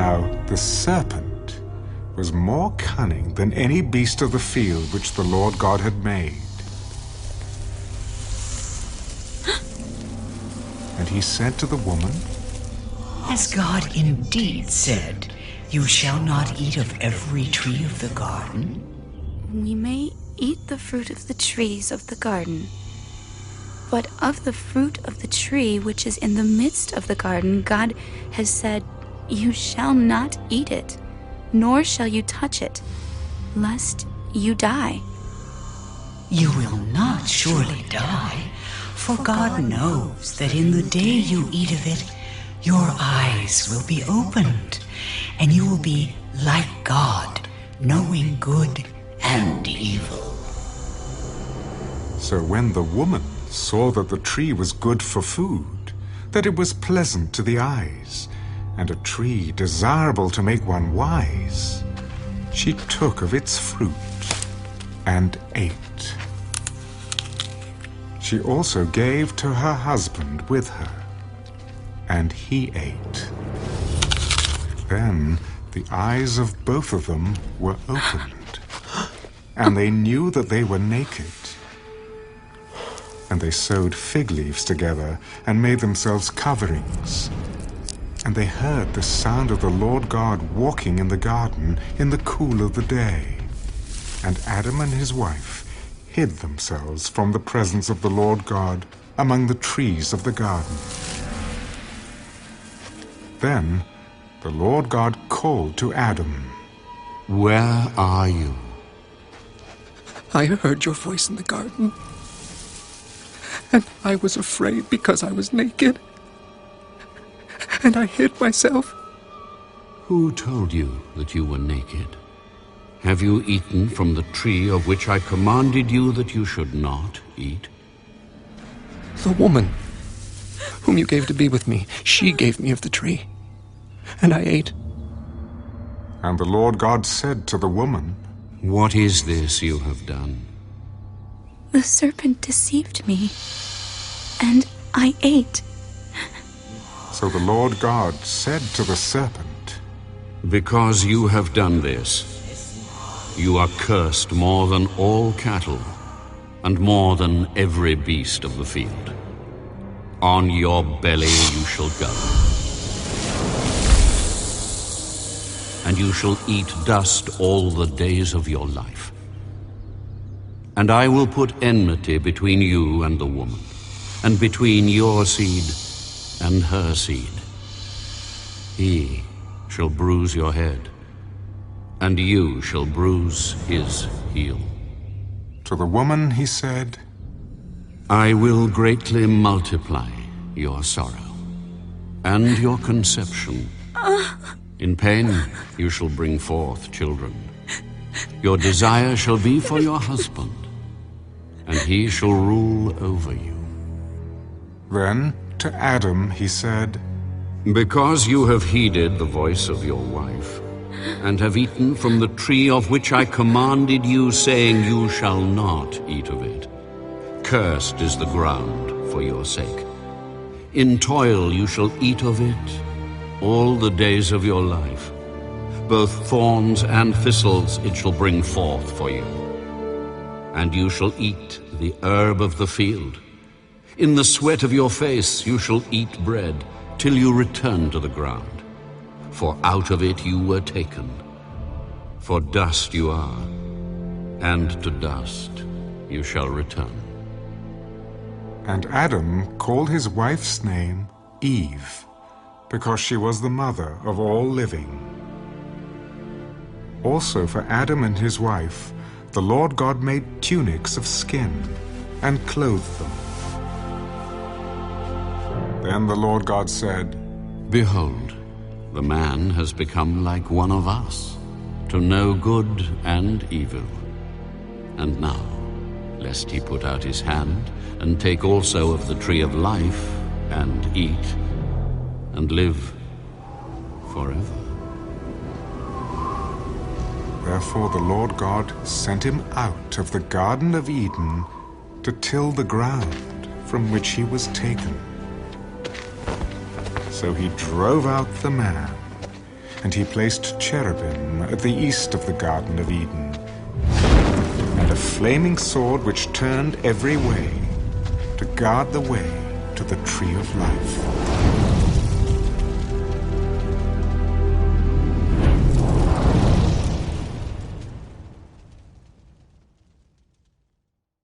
Now the serpent was more cunning than any beast of the field which the Lord God had made. And he said to the woman, Has God indeed said, You shall not eat of every tree of the garden? We may eat the fruit of the trees of the garden, but of the fruit of the tree which is in the midst of the garden, God has said, You shall not eat it, nor shall you touch it, lest you die. You will not surely die, for God knows that in the day you eat of it, your eyes will be opened, and you will be like God, knowing good and evil. So when the woman saw that the tree was good for food, that it was pleasant to the eyes, and a tree desirable to make one wise, she took of its fruit and ate. She also gave to her husband with her, and he ate. Then the eyes of both of them were opened, and they knew that they were naked. And they sewed fig leaves together and made themselves coverings. And they heard the sound of the Lord God walking in the garden in the cool of the day. And Adam and his wife hid themselves from the presence of the Lord God among the trees of the garden. Then the Lord God called to Adam, Where are you? I heard your voice in the garden, and I was afraid because I was naked, and I hid myself. Who told you that you were naked? Have you eaten from the tree of which I commanded you that you should not eat? The woman whom you gave to be with me, she gave me of the tree, and I ate. And the Lord God said to the woman, What is this you have done? The serpent deceived me, and I ate. So the Lord God said to the serpent, Because you have done this, you are cursed more than all cattle, and more than every beast of the field. On your belly you shall go, and you shall eat dust all the days of your life. And I will put enmity between you and the woman, and between your seed and her seed. He shall bruise your head, and you shall bruise his heel. To the woman he said, I will greatly multiply your sorrow and your conception. In pain you shall bring forth children. Your desire shall be for your husband, and he shall rule over you. Then to Adam he said, Because you have heeded the voice of your wife, and have eaten from the tree of which I commanded you, saying, You shall not eat of it. Cursed is the ground for your sake. In toil you shall eat of it all the days of your life. Both thorns and thistles it shall bring forth for you. And you shall eat the herb of the field. In the sweat of your face you shall eat bread, till you return to the ground. For out of it you were taken. For dust you are, and to dust you shall return. And Adam called his wife's name Eve, because she was the mother of all living. Also for Adam and his wife, the Lord God made tunics of skin and clothed them. Then the Lord God said, Behold, the man has become like one of us, to know good and evil. And now, lest he put out his hand, and take also of the tree of life, and eat, and live forever. Therefore the Lord God sent him out of the Garden of Eden to till the ground from which he was taken. So he drove out the man, And he placed cherubim at the east of the Garden of Eden, and a flaming sword which turned every way, to guard the way to the tree of life.